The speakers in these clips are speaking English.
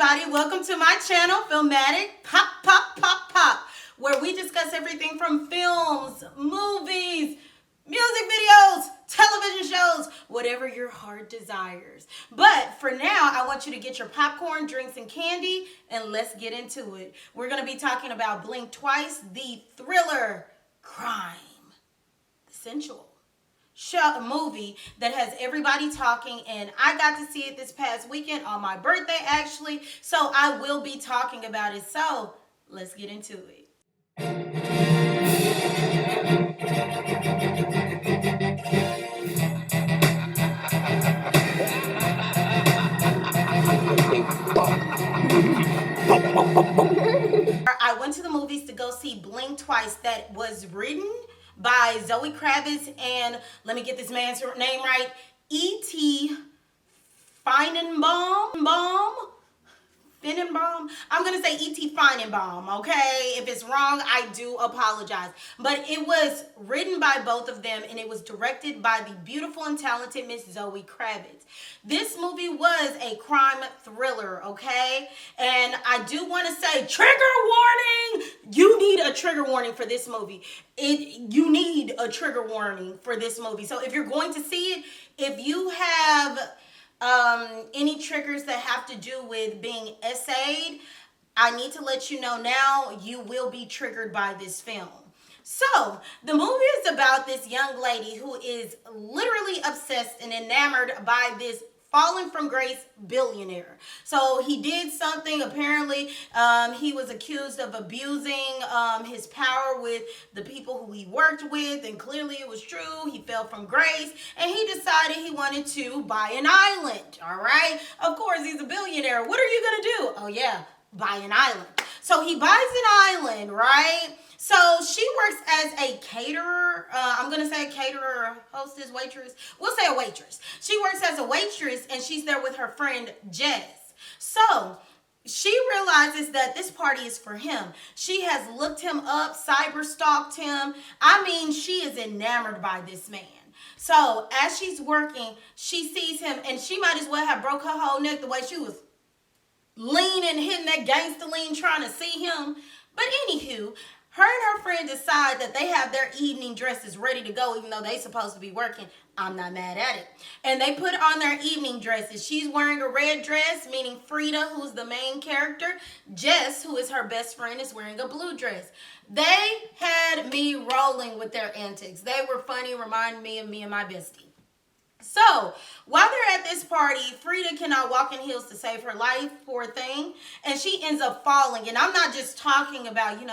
everybody. Welcome to my channel, Film-A-Tic, Pop, Pop, Pop, Pop, where we discuss everything from films, movies, music videos, television shows, whatever your heart desires. But for now, I want you to get your popcorn, drinks, and candy, and let's get into it. We're going to be talking about Blink Twice, the thriller, crime, the sensual movie that has everybody talking, and I got to see it this past weekend on my birthday actually, so I will be talking about it. So let's get into it. I went to the movies to go see Blink Twice, that was written by Zoe Kravitz and, let me get this man's name right, E.T. Feinenbaum. I'm going to say E.T. Feinenbaum, okay? If it's wrong, I do apologize. But it was written by both of them, and it was directed by the beautiful and talented Miss Zoe Kravitz. This movie was a crime thriller, okay? And I do want to say, trigger warning! You need a trigger warning for this movie. You need a trigger warning for this movie. So if you're going to see it, if you have any triggers that have to do with being essayed, I need to let you know now, you will be triggered by this film. So, the movie is about this young lady who is literally obsessed and enamored by this fallen from grace billionaire. So he did something, apparently he was accused of abusing his power with the people who he worked with, and clearly it was true. He fell from grace, and he decided he wanted to buy an island, all right? Of course, he's a billionaire. What are you gonna do? Oh yeah, buy an island. So he buys an island, right? So she works as a caterer. I'm going to say a caterer, hostess, waitress. We'll say a waitress. She works as a waitress, and she's there with her friend Jess. So she realizes that this party is for him. She has looked him up, cyber stalked him. I mean, she is enamored by this man. So as she's working, she sees him, and she might as well have broke her whole neck the way she was leaning, hitting that gangster lean, trying to see him. But anywho, her and her friend decide that they have their evening dresses ready to go, even though they supposed to be working. I'm not mad at it. And they put on their evening dresses. She's wearing a red dress, meaning Frida, who's the main character. Jess, who is her best friend, is wearing a blue dress. They had me rolling with their antics. They were funny, reminded me of me and my bestie. So, while they're at this party, Frida cannot walk in heels to save her life, poor thing, and she ends up falling. And I'm not just talking about, you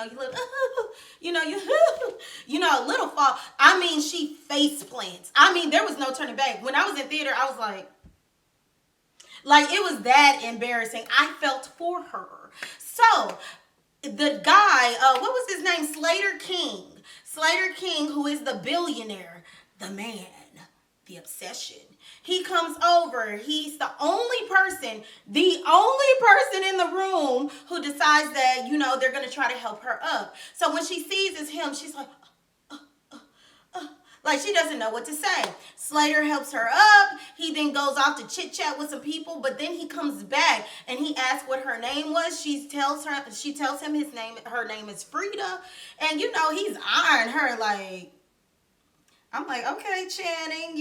little fall. I mean, she face plants. I mean, there was no turning back. When I was in theater, I was like it was that embarrassing. I felt for her. So, the guy, what was his name? Slater King, who is the billionaire, the man, the obsession. He comes over. He's the only person in the room who decides that, they're going to try to help her up. So when she sees it's him, she's like she doesn't know what to say. Slater helps her up. He then goes off to chit chat with some people, but then he comes back and he asks what her name was. She tells him her name is Frida. And he's eyeing her like, I'm like, okay, Channing,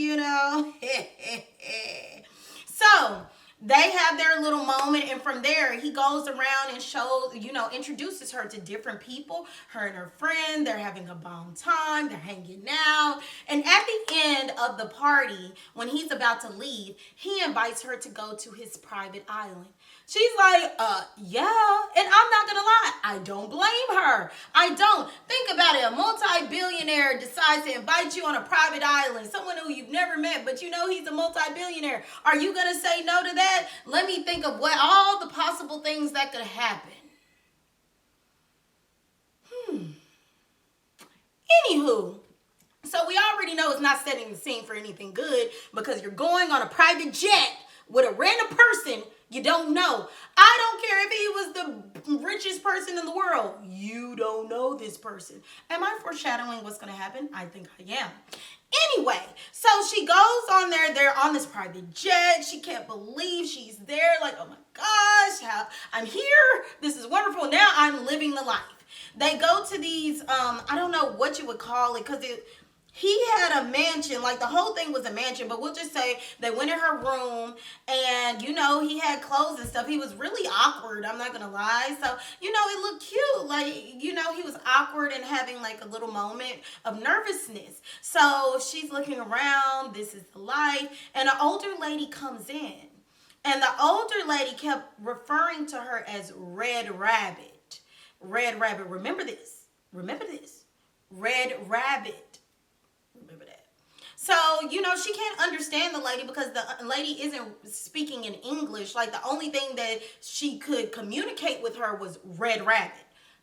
So they have their little moment, and from there he goes around and shows, introduces her to different people. Her and her friend, they're having a bomb time, they're hanging out. And at the end of the party, when he's about to leave, he invites her to go to his private island. She's like, yeah. And I'm not gonna lie, I don't blame her. I don't. Think about it. A multi-billionaire decides to invite you on a private island, someone who you've never met, but he's a multi-billionaire. Are you gonna say no to that? Let me think of what all the possible things that could happen. Anywho, so we already know it's not setting the scene for anything good, because you're going on a private jet with a random person you don't know. I don't care if he was the richest person in the world. You don't know this person. Am I foreshadowing what's going to happen? I think I am. Anyway, so she goes on there. They're on this private jet. She can't believe she's there. Like, oh my gosh, how I'm here. This is wonderful. Now I'm living the life. They go to these, I don't know what you would call it, because he had a mansion, like the whole thing was a mansion, but we'll just say they went in her room and, he had clothes and stuff. He was really awkward, I'm not gonna lie. So, it looked cute. Like, he was awkward and having like a little moment of nervousness. So she's looking around, this is the life, and an older lady comes in. And the older lady kept referring to her as Red Rabbit. Red Rabbit. Remember this. Remember this. Red Rabbit. Remember that. So, she can't understand the lady because the lady isn't speaking in English. Like, the only thing that she could communicate with her was Red Rabbit.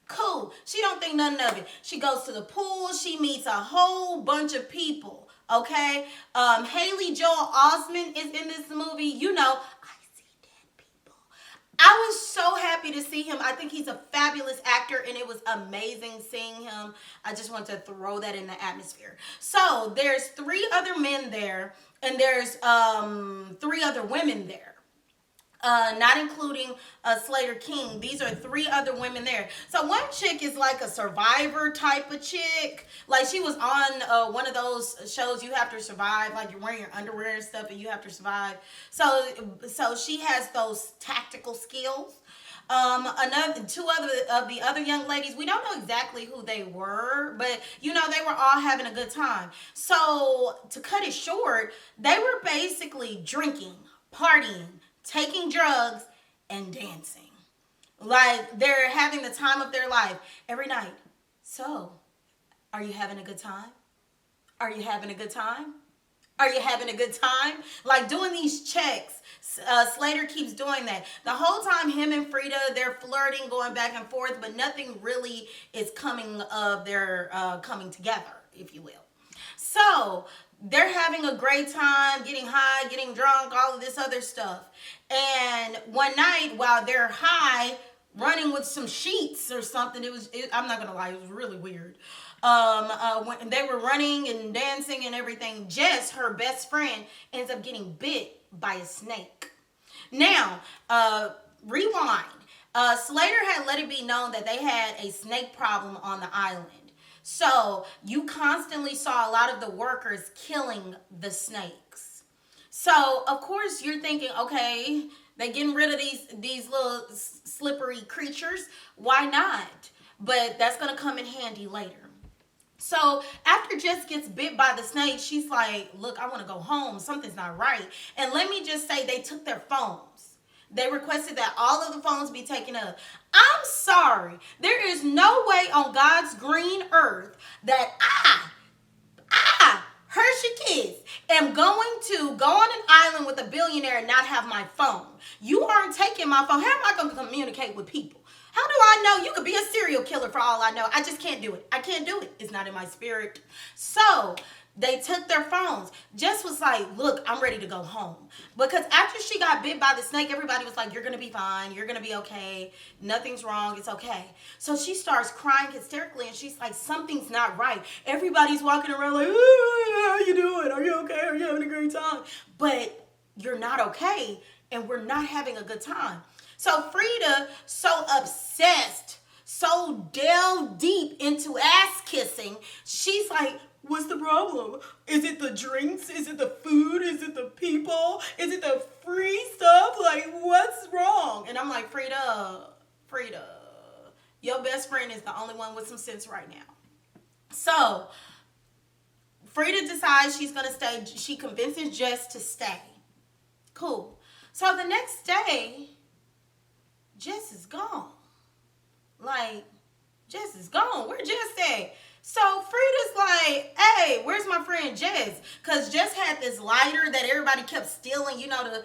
Cool. She don't think nothing of it. She goes to the pool. She meets a whole bunch of people. Okay? Haley Joel Osment is in this movie. I was so happy to see him. I think he's a fabulous actor, and it was amazing seeing him. I just want to throw that in the atmosphere. So there's 3 other men there, and there's 3 other women there. Not including Slater King. These are 3 other women there. So one chick is like a survivor type of chick. Like, she was on one of those shows, You Have to Survive. Like, you're wearing your underwear and stuff and you have to survive. So she has those tactical skills. Another 2 other of the other young ladies, we don't know exactly who they were, but they were all having a good time. So to cut it short, they were basically drinking, partying, taking drugs, and dancing. Like, they're having the time of their life every night. So, are you having a good time? Are you having a good time? Are you having a good time? Like, doing these checks. Slater keeps doing that. The whole time, him and Frida, they're flirting, going back and forth, but nothing really is coming of their coming together, if you will. So, they're having a great time, getting high, getting drunk, all of this other stuff. And one night, while they're high, running with some sheets or something, I'm not going to lie, it was really weird. When they were running and dancing and everything, Jess, her best friend, ends up getting bit by a snake. Now, rewind. Slater had let it be known that they had a snake problem on the island. So you constantly saw a lot of the workers killing the snakes. So of course you're thinking, okay, they're getting rid of these little slippery creatures. Why not? But that's going to come in handy later. So after Jess gets bit by the snake, she's like, look, I want to go home. Something's not right. And let me just say, they took their phones. They requested that all of the phones be taken up. I'm sorry. There is no way on God's green earth that I, Hershey Kiss, am going to go on an island with a billionaire and not have my phone. You aren't taking my phone. How am I going to communicate with people? How do I know? You could be a serial killer for all I know. I just can't do it. I can't do it. It's not in my spirit. So they took their phones. Jess was like, look, I'm ready to go home. Because after she got bit by the snake, everybody was like, you're going to be fine. You're going to be okay. Nothing's wrong. It's okay. So she starts crying hysterically, and she's like, something's not right. Everybody's walking around like, how you doing? Are you okay? Are you having a great time? But you're not okay, and we're not having a good time. So Frida, so obsessed, so delved deep into ass kissing, she's like, what's the problem? Is it the drinks? Is it the food? Is it the people? Is it the free stuff? Like, what's wrong? And I'm like, Frida, your best friend is the only one with some sense right now. So Frida decides she's going to stay. She convinces Jess to stay. Cool. So the next day, Jess is gone. Like, Jess is gone. Where Jess at? So Frida's like, hey, where's my friend Jess? Because Jess had this lighter that everybody kept stealing, to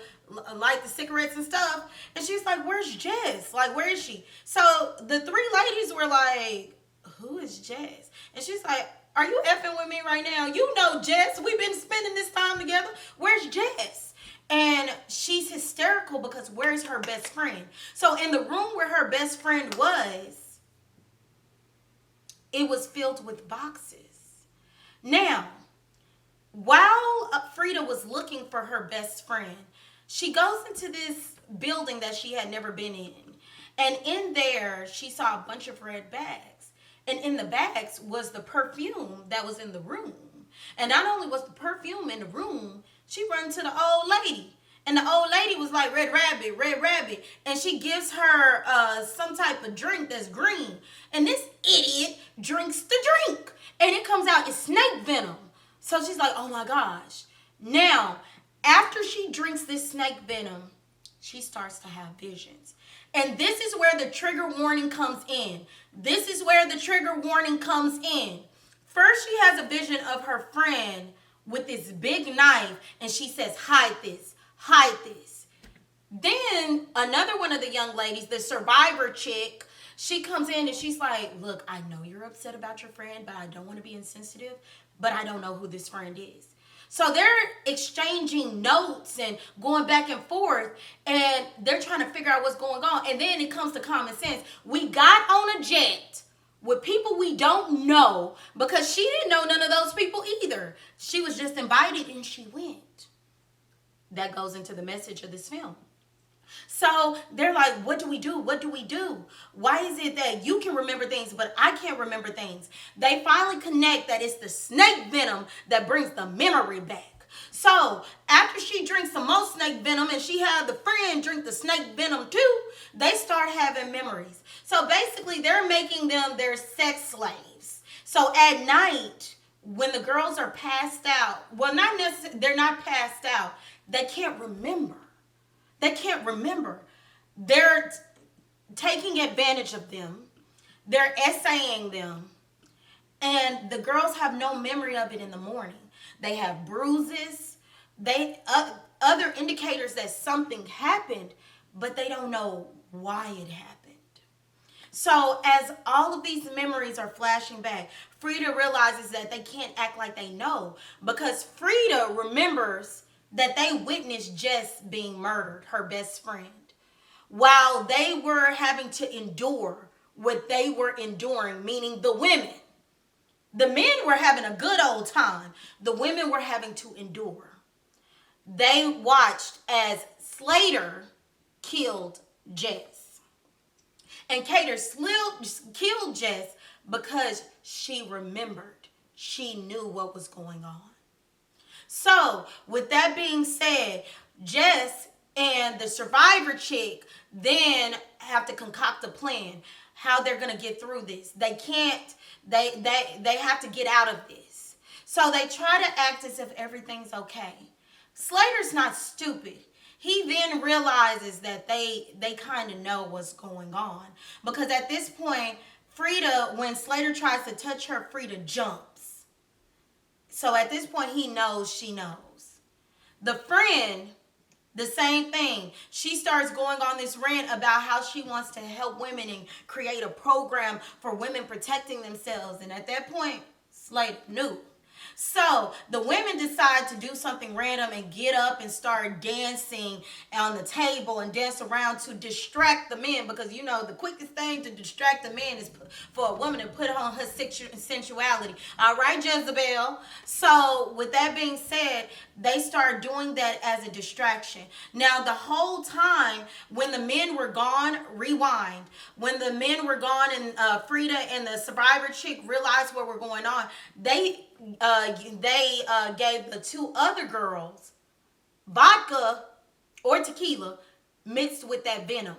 light the cigarettes and stuff. And she's like, where's Jess? Like, where is she? So the 3 ladies were like, who is Jess? And she's like, are you effing with me right now? You know Jess. We've been spending this time together. Where's Jess? And she's hysterical because where's her best friend? So in the room where her best friend was, it was filled with boxes. Now, while Frida was looking for her best friend, she goes into this building that she had never been in. And in there, she saw a bunch of red bags. And in the bags was the perfume that was in the room. And not only was the perfume in the room, she ran to the old lady. And the old lady was like, Red Rabbit, Red Rabbit. And she gives her some type of drink that's green. And this idiot drinks the drink. And it comes out, it's snake venom. So she's like, oh my gosh. Now, after she drinks this snake venom, she starts to have visions. And this is where the trigger warning comes in. This is where the trigger warning comes in. First, she has a vision of her friend with this big knife, and she says, hide this, hide this. Then another one of the young ladies, the survivor chick, she comes in and she's like, look, I know you're upset about your friend, but I don't want to be insensitive, but I don't know who this friend is. So they're exchanging notes and going back and forth, and they're trying to figure out what's going on. And then it comes to common sense. We got on a jet with people we don't know because she didn't know none of those people either. She was just invited and she went. That goes into the message of this film. So they're like, what do we do? What do we do? Why is it that you can remember things, but I can't remember things? They finally connect that it's the snake venom that brings the memory back. So after she drinks some more snake venom and she had the friend drink the snake venom too, they start having memories. So basically they're making them their sex slaves. So at night, when the girls are passed out, well, not necessarily, they're not passed out. They can't remember. They can't remember. They're taking advantage of them. They're essaying them. And the girls have no memory of it in the morning. They have bruises. Other indicators that something happened, but they don't know why it happened. So as all of these memories are flashing back, Frida realizes that they can't act like they know, because Frida remembers that they witnessed Jess being murdered, her best friend, while they were having to endure what they were enduring, meaning the women. The men were having a good old time. The women were having to endure. They watched as Slater killed Jess. And Cater killed Jess because she remembered. She knew what was going on. So, with that being said, Jess and the survivor chick then have to concoct a plan how they're going to get through this. They have to get out of this. So they try to act as if everything's okay. Slater's not stupid. He then realizes that they kind of know what's going on. Because at this point, Frida, when Slater tries to touch her, Frida jumps. So at this point, he knows she knows. The friend, the same thing. She starts going on this rant about how she wants to help women and create a program for women protecting themselves. And at that point, Slater knew. So the women decide to do something random and get up and start dancing on the table and dance around to distract the men, because you know the quickest thing to distract the man is for a woman to put on her sensuality. All right, Jezebel. So with that being said, they start doing that as a distraction. Now the whole time when the men were gone, rewind. When the men were gone and Frida and the survivor chick realized what were going on, they gave the two other girls vodka or tequila mixed with that venom.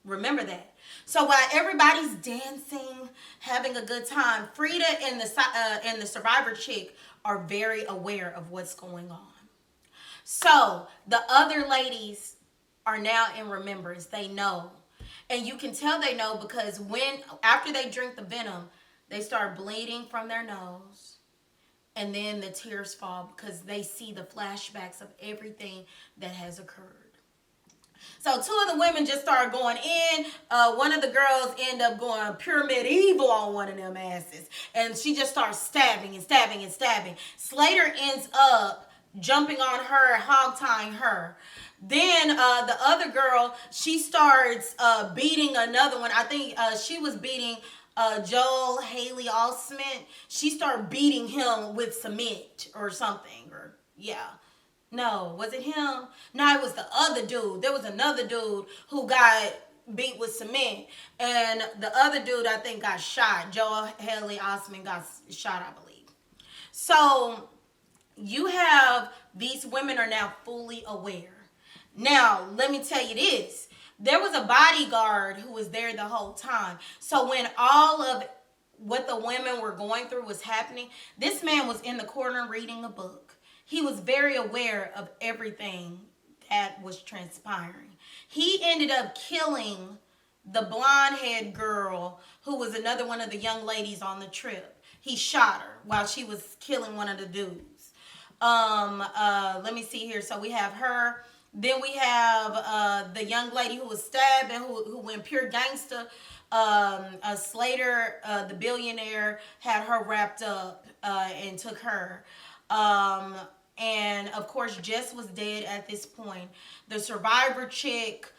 Remember that. So while everybody's dancing, having a good time, Frida and the survivor chick are very aware of what's going on. So the other ladies are now in remembrance. They know. And you can tell they know because after they drink the venom, they start bleeding from their nose. And then the tears fall because they see the flashbacks of everything that has occurred. So two of the women just start going in. One of the girls end up going pure medieval on one of them asses. And she just starts stabbing and stabbing and stabbing. Slater ends up jumping on her, hog-tying her. Then the other girl, she starts beating another one. I think she was beating Joel Haley Osment. She started beating him with cement or something. Or yeah. No, was it him? No, it was the other dude. There was another dude who got beat with cement, and the other dude I think got shot. Joel Haley Osment got shot, I believe. So you have these women are now fully aware. Now, let me tell you this. There was a bodyguard who was there the whole time. So when all of what the women were going through was happening, this man was in the corner reading a book. He was very aware of everything that was transpiring. He ended up killing the blonde-haired girl who was another one of the young ladies on the trip. He shot her while she was killing one of the dudes. Let me see here. So we have her. Then we have the young lady who was stabbed and who went pure gangster. Slater, the billionaire, had her wrapped up and took her. And of course, Jess was dead at this point. The survivor chick,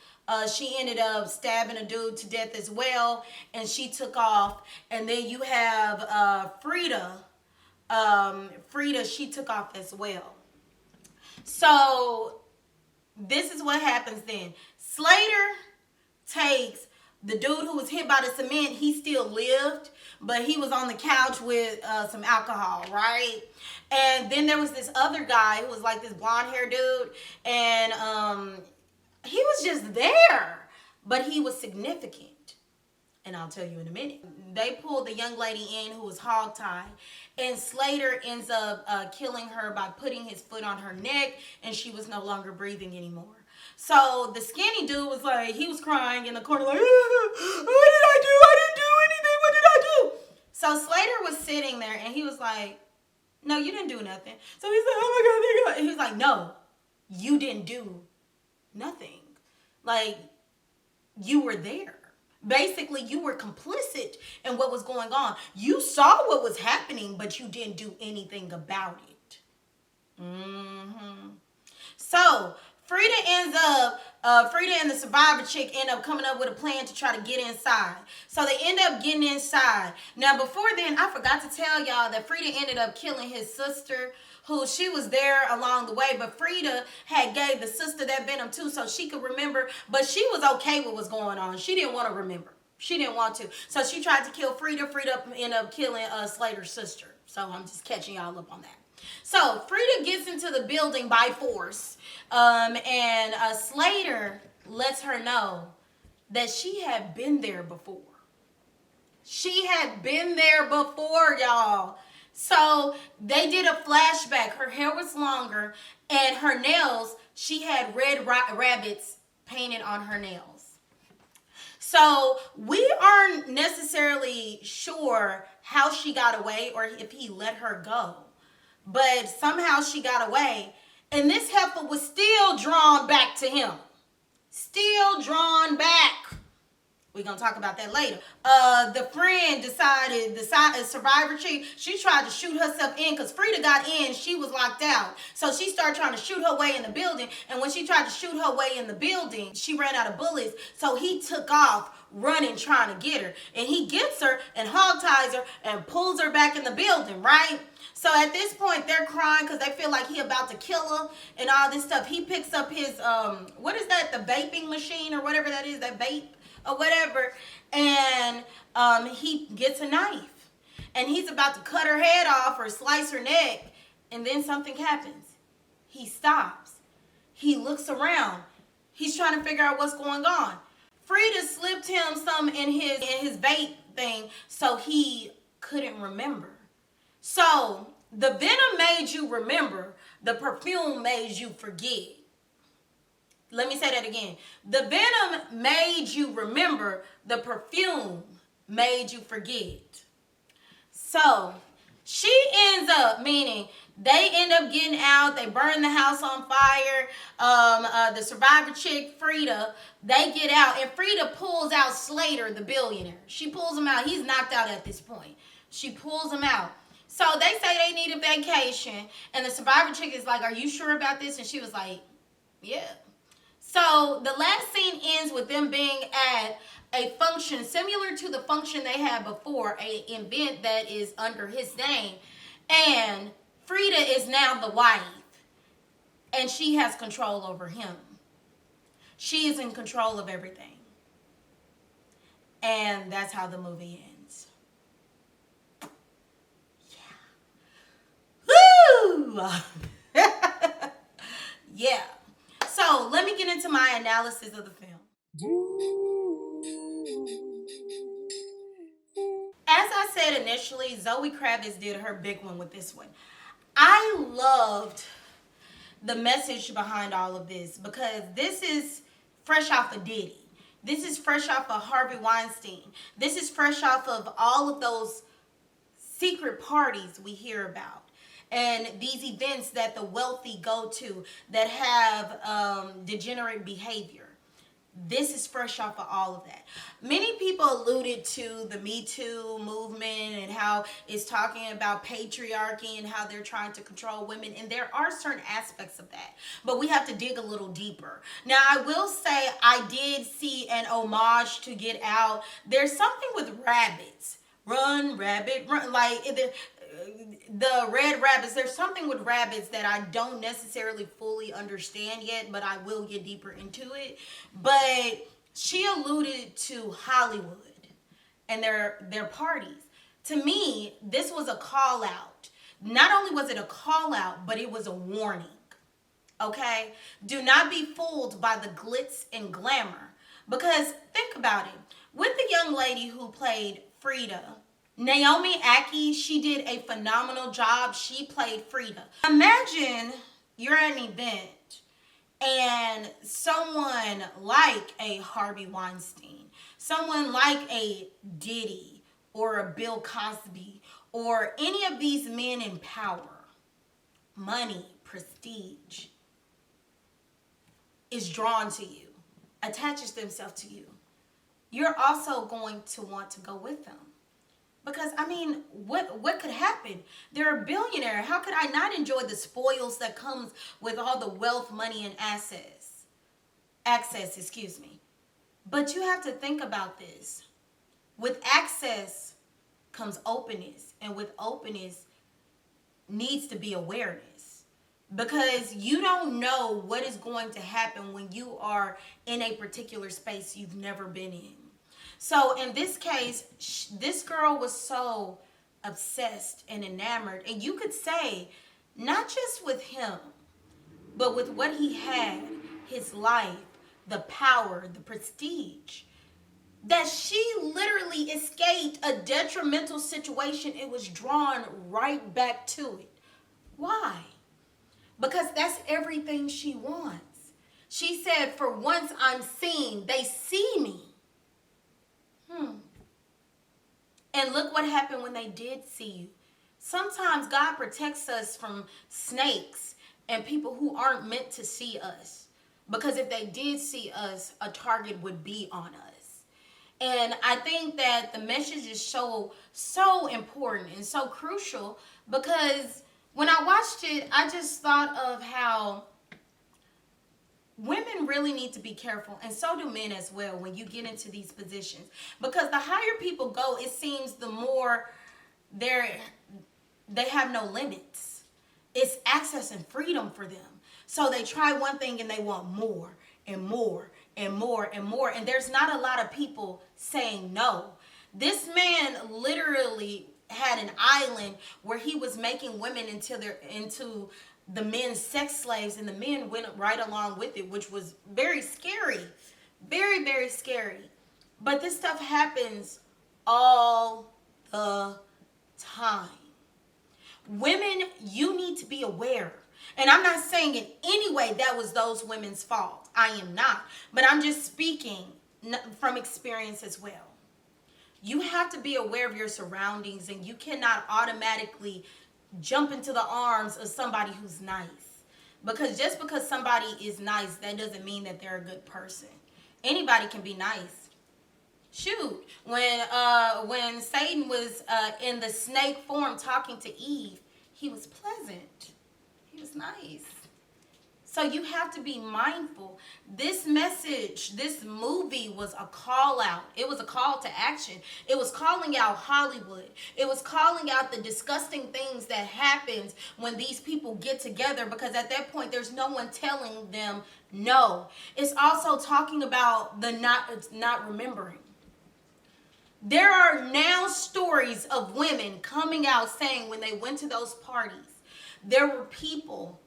she ended up stabbing a dude to death as well, and she took off. And then you have Frida. Frida, she took off as well. So this is what happens then. Slater takes the dude who was hit by the cement. He still lived, but he was on the couch with some alcohol, right? And then there was this other guy who was like this blonde hair dude, and he was just there, but he was significant. And I'll tell you in a minute. They pulled the young lady in who was hogtied, and Slater ends up killing her by putting his foot on her neck, and she was no longer breathing anymore. So the skinny dude was like, he was crying in the corner like, what did I do? I didn't do anything. What did I do? So Slater was sitting there, and he was like, no, you didn't do nothing. So he's like, oh my God. And he was like, no, you didn't do nothing. Like, you were there. Basically, you were complicit in what was going on. You saw what was happening, but you didn't do anything about it. So Frida and the survivor chick end up coming up with a plan to try to get inside. So they end up getting inside. Now, before then, I forgot to tell y'all that Frida ended up killing his sister, who she was there along the way, but Frida had gave the sister that venom too so she could remember, but she was okay with what's going on. She didn't want to remember. She didn't want to. So she tried to kill Frida. Frida ended up killing Slater's sister. So I'm just catching y'all up on that. So Frida gets into the building by force, and Slater lets her know that she had been there before. She had been there before, y'all. So they did a flashback. Her hair was longer, and her nails, she had red rabbits painted on her nails. So we aren't necessarily sure how she got away or if he let her go. But somehow she got away, and this heifer was still drawn back to him. Still drawn back. We're going to talk about that later. The friend decided, the survivor chick, she tried to shoot herself in because Frida got in. She was locked out. So she started trying to shoot her way in the building. And when she tried to shoot her way in the building, she ran out of bullets. So he took off running, trying to get her. And he gets her and hogties her and pulls her back in the building, right? So at this point, they're crying because they feel like he about to kill her and all this stuff. He picks up his, what is that? The vaping machine or whatever that is, that vape or whatever. And he gets a knife. And he's about to cut her head off or slice her neck. And then something happens. He stops. He looks around. He's trying to figure out what's going on. Frida slipped him some in his vape thing so he couldn't remember. So the venom made you remember. The perfume made you forget. Let me say that again. The venom made you remember. The perfume made you forget. So she ends up, meaning they end up getting out. They burn the house on fire. The survivor chick, Frida, they get out. And Frida pulls out Slater, the billionaire. She pulls him out. He's knocked out at this point. She pulls him out. So they say they need a vacation. And the survivor chick is like, are you sure about this? And she was like, yeah. So the last scene ends with them being at a function similar to the function they had before, an event that is under his name. And Frida is now the wife. And she has control over him. She is in control of everything. And that's how the movie ends. Woo! Yeah. So let me get into my analysis of the film. As I said initially, Zoe Kravitz did her big one with this one. I loved the message behind all of this because this is fresh off of Diddy. This is fresh off of Harvey Weinstein. This is fresh off of all of those secret parties we hear about and these events that the wealthy go to that have degenerate behavior. This is fresh off of all of that. Many people alluded to the Me Too movement and how it's talking about patriarchy and how they're trying to control women. And there are certain aspects of that. But we have to dig a little deeper. Now, I will say I did see an homage to Get Out. There's something with rabbits. Run, rabbit, run. Like, the red rabbits, there's something with rabbits that I don't necessarily fully understand yet, but I will get deeper into it. But she alluded to Hollywood and their parties. To me, this was a call out. Not only was it a call out, but it was a warning. Okay? Do not be fooled by the glitz and glamour. Because think about it. With the young lady who played Frida, Naomi Aki, she did a phenomenal job. She played Frida. Imagine you're at an event and someone like a Harvey Weinstein, someone like a Diddy or a Bill Cosby or any of these men in power, money, prestige, is drawn to you, attaches themselves to you. You're also going to want to go with them. Because, I mean, what could happen? They're a billionaire. How could I not enjoy the spoils that comes with all the wealth, money, and access? Excuse me. But you have to think about this. With access comes openness. And with openness needs to be awareness. Because you don't know what is going to happen when you are in a particular space you've never been in. So in this case, this girl was so obsessed and enamored. And you could say, not just with him, but with what he had, his life, the power, the prestige, that she literally escaped a detrimental situation and was drawn right back to it. Why? Because that's everything she wants. She said, for once I'm seen, they see me. And look what happened when they did see you. Sometimes God protects us from snakes and people who aren't meant to see us. Because if they did see us, a target would be on us. And I think that the message is so important and so crucial because when I watched it, I just thought of how women really need to be careful, and so do men as well when you get into these positions. Because the higher people go, it seems the more they have no limits. It's access and freedom for them. So they try one thing and they want more and more and more and more. And there's not a lot of people saying no. This man literally had an island where he was making women into the men's sex slaves, and the men went right along with it, which was very scary. Very, very scary. But this stuff happens all the time. Women, you need to be aware. And I'm not saying in any way that was those women's fault. I am not. But I'm just speaking from experience as well. You have to be aware of your surroundings, and you cannot automatically jump into the arms of somebody who's nice. Because just because somebody is nice, that doesn't mean that they're a good person. Anybody can be nice. Shoot, when Satan was in the snake form talking to Eve, he was pleasant. He was nice. So you have to be mindful. This message, this movie was a call out. It was a call to action. It was calling out Hollywood. It was calling out the disgusting things that happens when these people get together, because at that point there's no one telling them no. It's also talking about the not remembering. There are now stories of women coming out saying when they went to those parties, there were people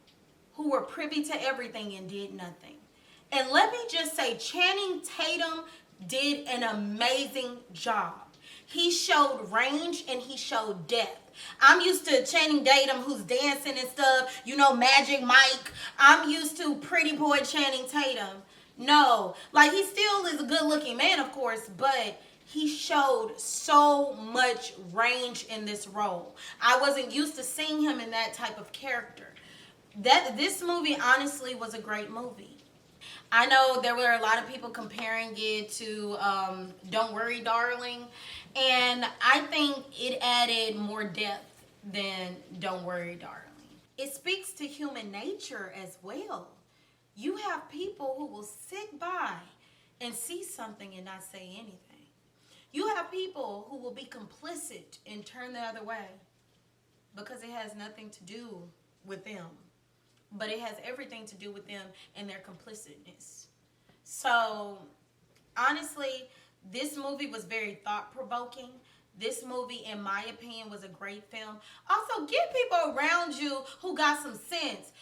who were privy to everything and did nothing. And let me just say, Channing Tatum did an amazing job. He showed range and he showed depth. I'm used to Channing Tatum who's dancing and stuff, Magic Mike. I'm used to pretty boy Channing Tatum. No, like he still is a good looking man, of course, but he showed so much range in this role. I wasn't used to seeing him in that type of character. This movie honestly was a great movie. I know there were a lot of people comparing it to Don't Worry, Darling, and I think it added more depth than Don't Worry, Darling. It speaks to human nature as well. You have people who will sit by and see something and not say anything. You have people who will be complicit and turn the other way because it has nothing to do with them, but it has everything to do with them and their complicitness. So, honestly, this movie was very thought-provoking. This movie, in my opinion, was a great film. Also, get people around you who got some sense.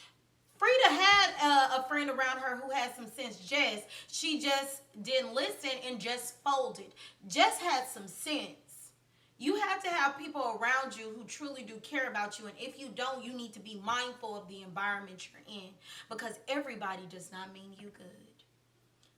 Frida had a friend around her who had some sense, Jess. She just didn't listen and just folded. Jess had some sense. You have to have people around you who truly do care about you. And if you don't, you need to be mindful of the environment you're in. Because everybody does not mean you good.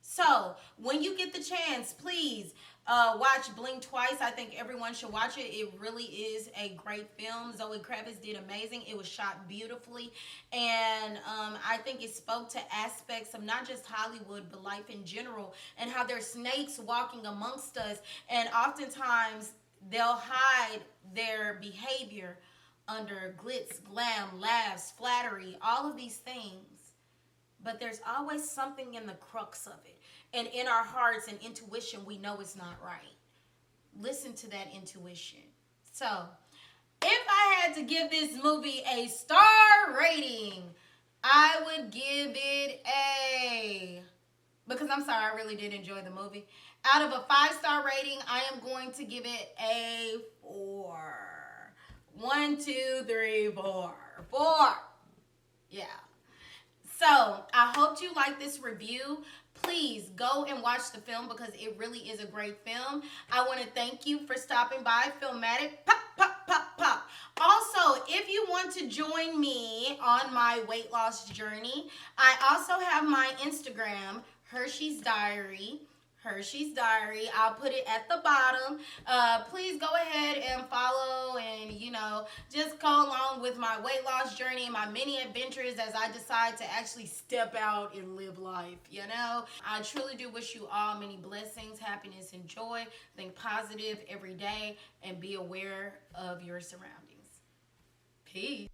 So, when you get the chance, please watch Blink Twice. I think everyone should watch it. It really is a great film. Zoe Kravitz did amazing. It was shot beautifully. And I think it spoke to aspects of not just Hollywood, but life in general. And how there's snakes walking amongst us. And oftentimes, they'll hide their behavior under glitz, glam, laughs, flattery, all of these things. But there's always something in the crux of it. And in our hearts and intuition, we know it's not right. Listen to that intuition. So, if I had to give this movie a star rating, I would give it a... Because I'm sorry, I really did enjoy the movie. Out of a 5-star rating, I am going to give it a 4. 1, 2, 3, 4. 4. Yeah. So, I hope you like this review. Please go and watch the film because it really is a great film. I want to thank you for stopping by Film-A-Tic. Pop, pop, pop, pop. Also, if you want to join me on my weight loss journey, I also have my Instagram, Hershey's Diary. Hershey's Diary. I'll put it at the bottom. Please go ahead and follow and, just go along with my weight loss journey and my many adventures as I decide to actually step out and live life, I truly do wish you all many blessings, happiness, and joy. Think positive every day and be aware of your surroundings. Peace.